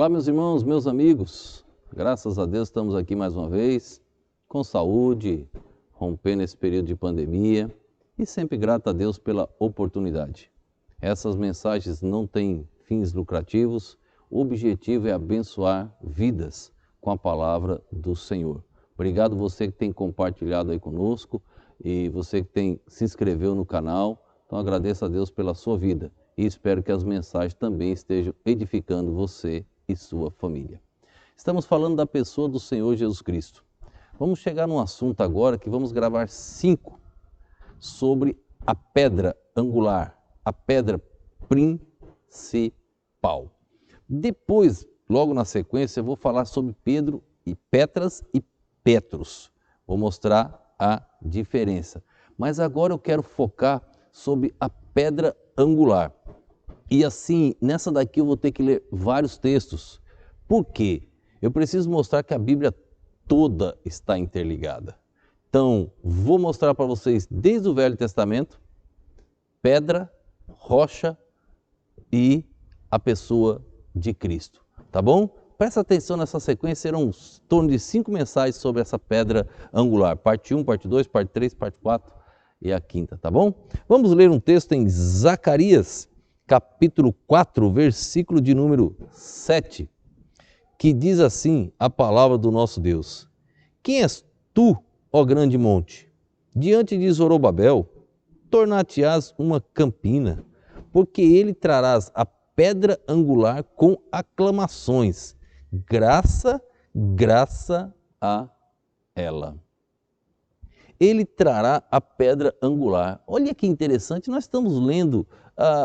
Olá, meus irmãos, meus amigos. Graças a Deus estamos aqui mais uma vez, com saúde, rompendo esse período de pandemia e sempre grato a Deus pela oportunidade. Essas mensagens não têm fins lucrativos, o objetivo é abençoar vidas com a palavra do Senhor. Obrigado você que tem compartilhado aí conosco e você que tem se inscreveu no canal. Então agradeço a Deus pela sua vida e espero que as mensagens também estejam edificando você e sua família. Estamos falando da pessoa do Senhor Jesus Cristo. Vamos chegar num assunto agora que vamos gravar 5 sobre a pedra angular, a pedra principal. Depois, logo na sequência, eu vou falar sobre Pedro e Petras e Petros. Vou mostrar a diferença. Mas agora eu quero focar sobre a pedra angular. E assim, nessa daqui eu vou ter que ler vários textos. Por quê? Eu preciso mostrar que a Bíblia toda está interligada. Então, vou mostrar para vocês desde o Velho Testamento, pedra, rocha e a pessoa de Cristo. Tá bom? Presta atenção nessa sequência, serão em torno de 5 mensagens sobre essa pedra angular. Parte 1, parte 2, parte 3, parte 4 e a quinta, tá bom? Vamos ler um texto em Zacarias, capítulo 4, versículo de número 7, que diz assim a palavra do nosso Deus. Quem és tu, ó grande monte? Diante de Zorobabel, tornar-te-ás uma campina, porque ele trarás a pedra angular com aclamações. Graça, graça a ela. Ele trará a pedra angular. Olha que interessante, nós estamos lendo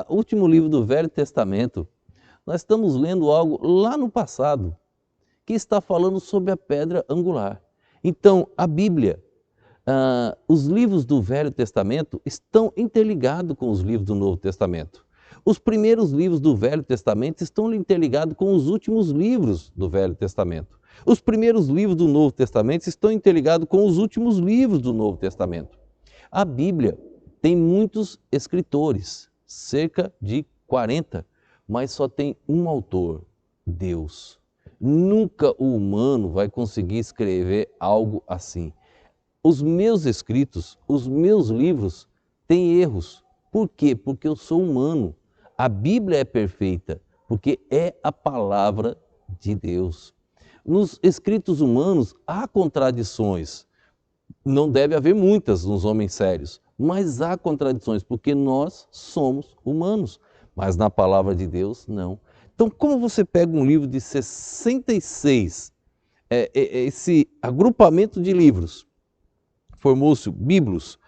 o último livro do Velho Testamento. Nós estamos lendo algo lá no passado, que está falando sobre a pedra angular. Então, a Bíblia, os livros do Velho Testamento estão interligados com os livros do Novo Testamento. Os primeiros livros do Velho Testamento estão interligados com os últimos livros do Velho Testamento. Os primeiros livros do Novo Testamento estão interligados com os últimos livros do Novo Testamento. A Bíblia tem muitos escritores, cerca de 40, mas só tem um autor, Deus. Nunca o humano vai conseguir escrever algo assim. Os meus escritos, os meus livros têm erros. Por quê? Porque eu sou humano. A Bíblia é perfeita, porque é a palavra de Deus. Nos escritos humanos há contradições. Não deve haver muitas nos homens sérios, mas há contradições, porque nós somos humanos. Mas na palavra de Deus, não. Então, como você pega um livro de 66, esse agrupamento de livros, formou-se Bíblios,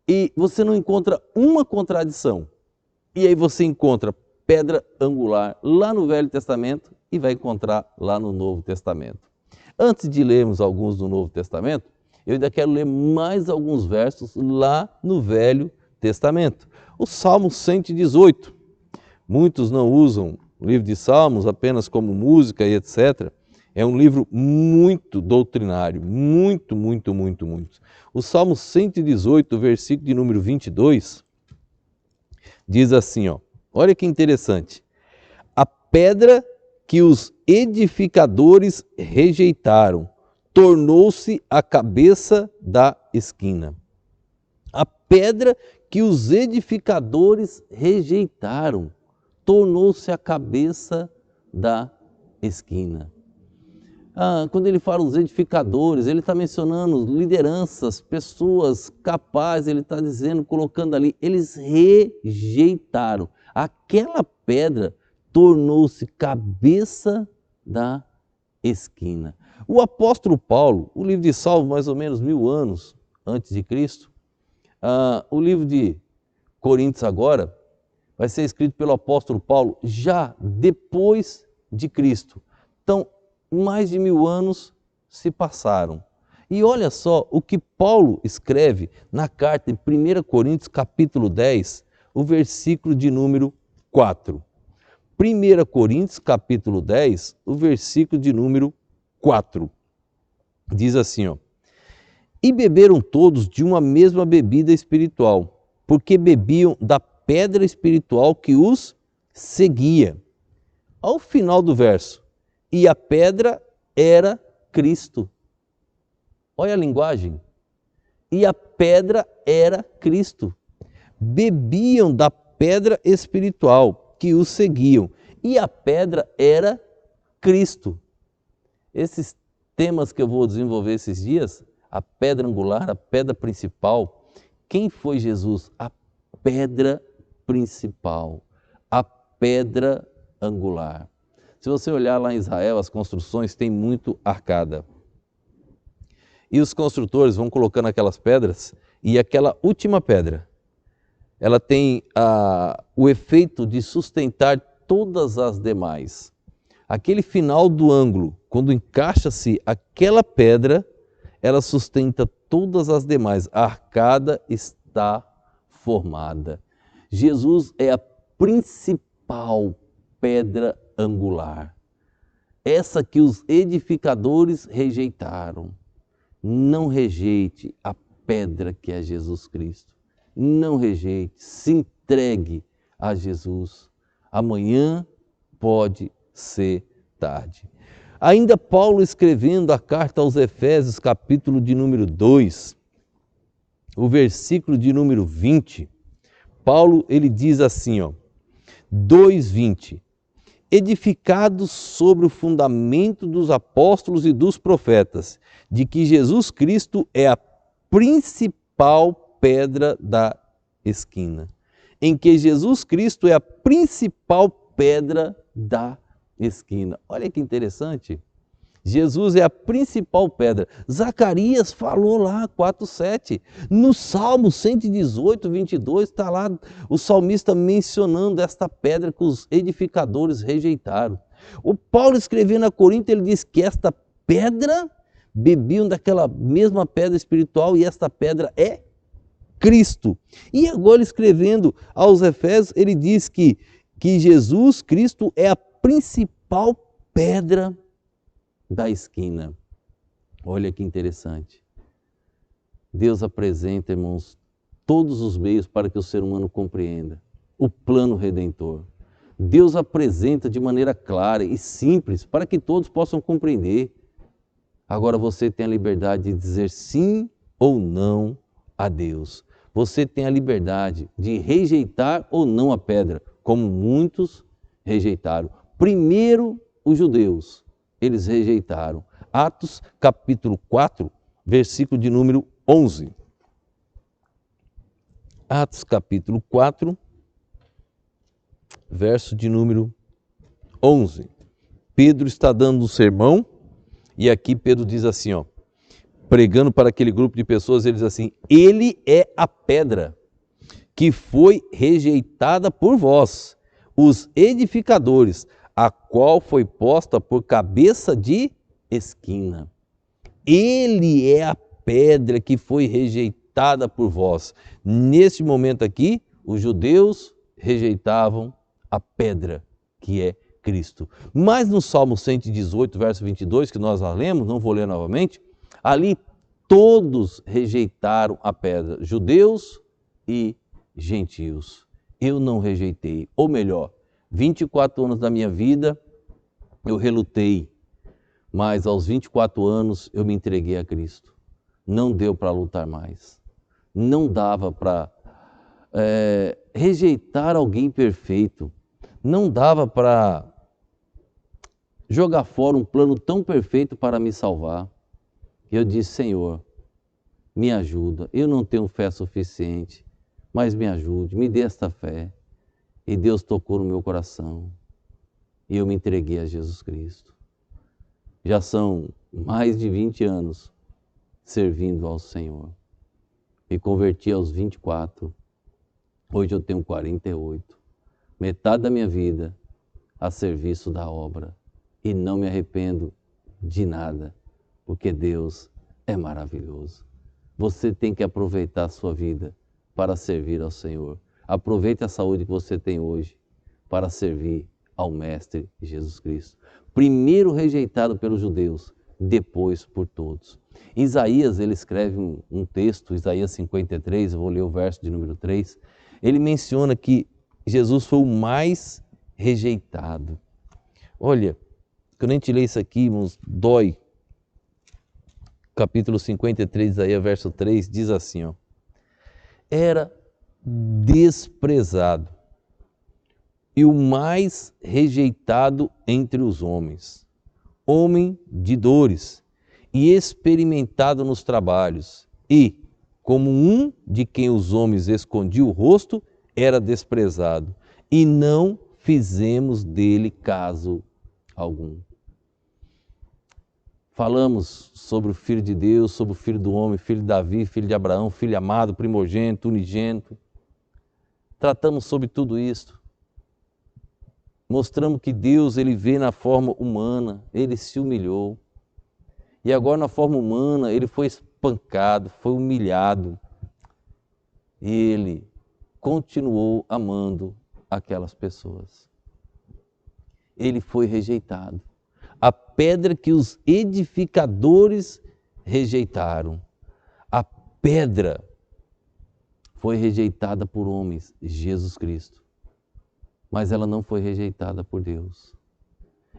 e você não encontra uma contradição, e aí você encontra pedra angular lá no Velho Testamento e vai encontrar lá no Novo Testamento. Antes de lermos alguns do Novo Testamento, eu ainda quero ler mais alguns versos lá no Velho Testamento. O Salmo 118. Muitos não usam o livro de Salmos apenas como música e etc. É um livro muito doutrinário, muito. O Salmo 118, versículo de número 22, diz assim, ó, olha que interessante. A pedra que os edificadores rejeitaram tornou-se a cabeça da esquina. A pedra que os edificadores rejeitaram tornou-se a cabeça da esquina. Quando ele fala os edificadores, ele está mencionando lideranças, pessoas capazes, ele está dizendo, colocando ali, eles rejeitaram. Aquela pedra tornou-se cabeça da esquina. O apóstolo Paulo, o livro de Salmos, mais ou menos 1000 anos antes de Cristo, o livro de Coríntios agora, vai ser escrito pelo apóstolo Paulo já depois de Cristo. Então, mais de 1000 anos se passaram. E olha só o que Paulo escreve na carta em 1 Coríntios capítulo 10, o versículo de número 4. 1 Coríntios capítulo 10, o versículo de número 4. Diz assim, ó. E beberam todos de uma mesma bebida espiritual, porque bebiam da pedra espiritual que os seguia. Ao final do verso, e a pedra era Cristo. Olha a linguagem. E a pedra era Cristo. Bebiam da pedra espiritual que os seguiam, e a pedra era Cristo. Esses temas que eu vou desenvolver esses dias, a pedra angular, a pedra principal, quem foi Jesus? A pedra principal, a pedra angular. Se você olhar lá em Israel, as construções têm muito arcada. E os construtores vão colocando aquelas pedras, e aquela última pedra, ela tem o efeito de sustentar todas as demais. Aquele final do ângulo, quando encaixa-se aquela pedra, ela sustenta todas as demais. A arcada está formada. Jesus é a principal pedra angular. Essa que os edificadores rejeitaram. Não rejeite a pedra que é Jesus Cristo. Não rejeite, se entregue a Jesus. Amanhã pode ser tarde. Ainda Paulo escrevendo a carta aos Efésios, capítulo de número 2, o versículo de número 20, Paulo ele diz assim, 2:20, edificados sobre o fundamento dos apóstolos e dos profetas, de que Jesus Cristo é a principal pedra da esquina. Em que Jesus Cristo é a principal pedra da esquina. Olha que interessante. Jesus é a principal pedra. Zacarias falou lá, 4:7. No Salmo 118, 22, está lá o salmista mencionando esta pedra que os edificadores rejeitaram. O Paulo escrevendo a Corinto, ele diz que esta pedra, bebiam daquela mesma pedra espiritual, e esta pedra é Cristo. E agora escrevendo aos Efésios, ele diz que Jesus Cristo é a principal pedra da esquina. Olha que interessante. Deus apresenta, irmãos, todos os meios para que o ser humano compreenda o plano redentor. Deus apresenta de maneira clara e simples para que todos possam compreender. Agora você tem a liberdade de dizer sim ou não a Deus. Você tem a liberdade de rejeitar ou não a pedra, como muitos rejeitaram. Primeiro, os judeus, eles rejeitaram. Atos capítulo 4, versículo de número 11. Atos capítulo 4, verso de número 11. Pedro está dando um sermão, e aqui Pedro diz assim, pregando para aquele grupo de pessoas, ele diz assim, ele é a pedra que foi rejeitada por vós, os edificadores, a qual foi posta por cabeça de esquina. Ele é a pedra que foi rejeitada por vós. Neste momento aqui, os judeus rejeitavam a pedra que é Cristo. Mas no Salmo 118, verso 22, que nós lá lemos, não vou ler novamente, ali todos rejeitaram a pedra, judeus e gentios. Eu não rejeitei, ou melhor, 24 anos da minha vida eu relutei, mas aos 24 anos eu me entreguei a Cristo. Não deu para lutar mais. Não dava para rejeitar alguém perfeito. Não dava para jogar fora um plano tão perfeito para me salvar. Eu disse, Senhor, me ajuda. Eu não tenho fé suficiente, mas me ajude, me dê esta fé. E Deus tocou no meu coração. E eu me entreguei a Jesus Cristo. Já são mais de 20 anos servindo ao Senhor. Me converti aos 24. Hoje eu tenho 48. Metade da minha vida a serviço da obra. E não me arrependo de nada, porque Deus é maravilhoso. Você tem que aproveitar a sua vida para servir ao Senhor. Aproveite a saúde que você tem hoje para servir ao Mestre Jesus Cristo. Primeiro rejeitado pelos judeus, depois por todos. Isaías, ele escreve um texto, Isaías 53, eu vou ler o verso de número 3. Ele menciona que Jesus foi o mais rejeitado. Olha, Quando a gente lê isso aqui, irmãos, dói. Capítulo 53, Isaías, verso 3, diz assim, ó. Era desprezado e o mais rejeitado entre os homens, homem de dores e experimentado nos trabalhos, e, como um de quem os homens escondiam o rosto, era desprezado, e não fizemos dele caso algum. Falamos sobre o Filho de Deus, sobre o Filho do homem, filho de Davi, filho de Abraão, filho amado, primogênito, unigênito. Tratamos sobre tudo isso. Mostramos que Deus, ele veio na forma humana, ele se humilhou. E agora na forma humana, ele foi espancado, foi humilhado. E ele continuou amando aquelas pessoas. Ele foi rejeitado. A pedra que os edificadores rejeitaram. A pedra foi rejeitada por homens, Jesus Cristo. Mas ela não foi rejeitada por Deus.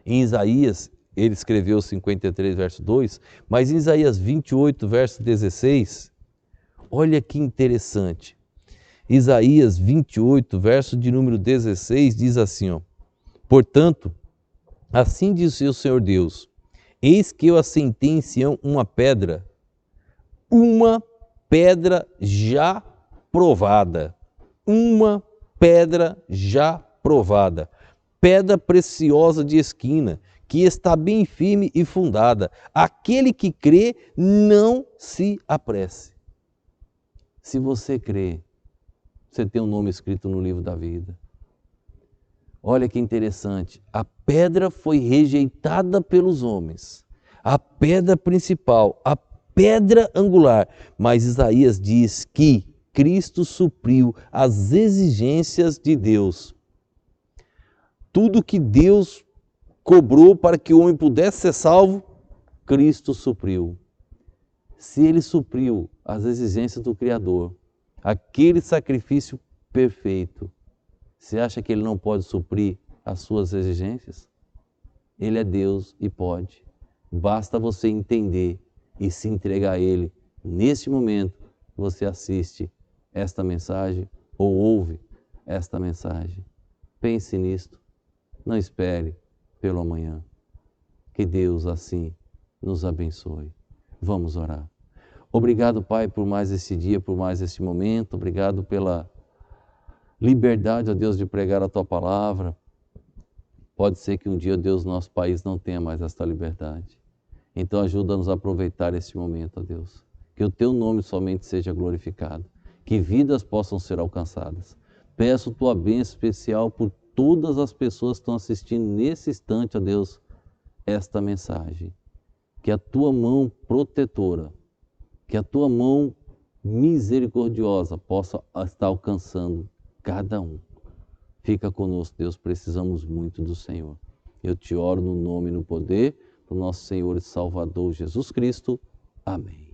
Em Isaías, ele escreveu 53, verso 2, mas em Isaías 28, verso 16, olha que interessante. Isaías 28, verso de número 16, diz assim, ó, portanto, assim diz o Senhor Deus, eis que eu assentei em Sião uma pedra já provada, uma pedra já provada, pedra preciosa de esquina, que está bem firme e fundada. Aquele que crê, não se apresse. Se você crê, você tem um nome escrito no livro da vida. Olha que interessante, a pedra foi rejeitada pelos homens, a pedra principal, a pedra angular, mas Isaías diz que Cristo supriu as exigências de Deus. Tudo que Deus cobrou para que o homem pudesse ser salvo, Cristo supriu. Se ele supriu as exigências do Criador, aquele sacrifício perfeito, você acha que ele não pode suprir as suas exigências? Ele é Deus e pode. Basta você entender e se entregar a Ele. Neste momento, você assiste esta mensagem ou ouve esta mensagem. Pense nisto. Não espere pelo amanhã. Que Deus assim nos abençoe. Vamos orar. Obrigado, Pai, por mais esse dia, por mais esse momento. Obrigado pela liberdade, ó Deus, de pregar a Tua palavra. Pode ser que um dia, Deus, nosso país não tenha mais esta liberdade. Então ajuda-nos a aproveitar esse momento, ó Deus. Que o Teu nome somente seja glorificado. Que vidas possam ser alcançadas. Peço Tua bênção especial por todas as pessoas que estão assistindo nesse instante, ó Deus, esta mensagem. Que a Tua mão protetora, que a Tua mão misericordiosa possa estar alcançando cada um. Fica conosco, Deus, precisamos muito do Senhor. Eu te oro no nome e no poder do nosso Senhor e Salvador Jesus Cristo. Amém.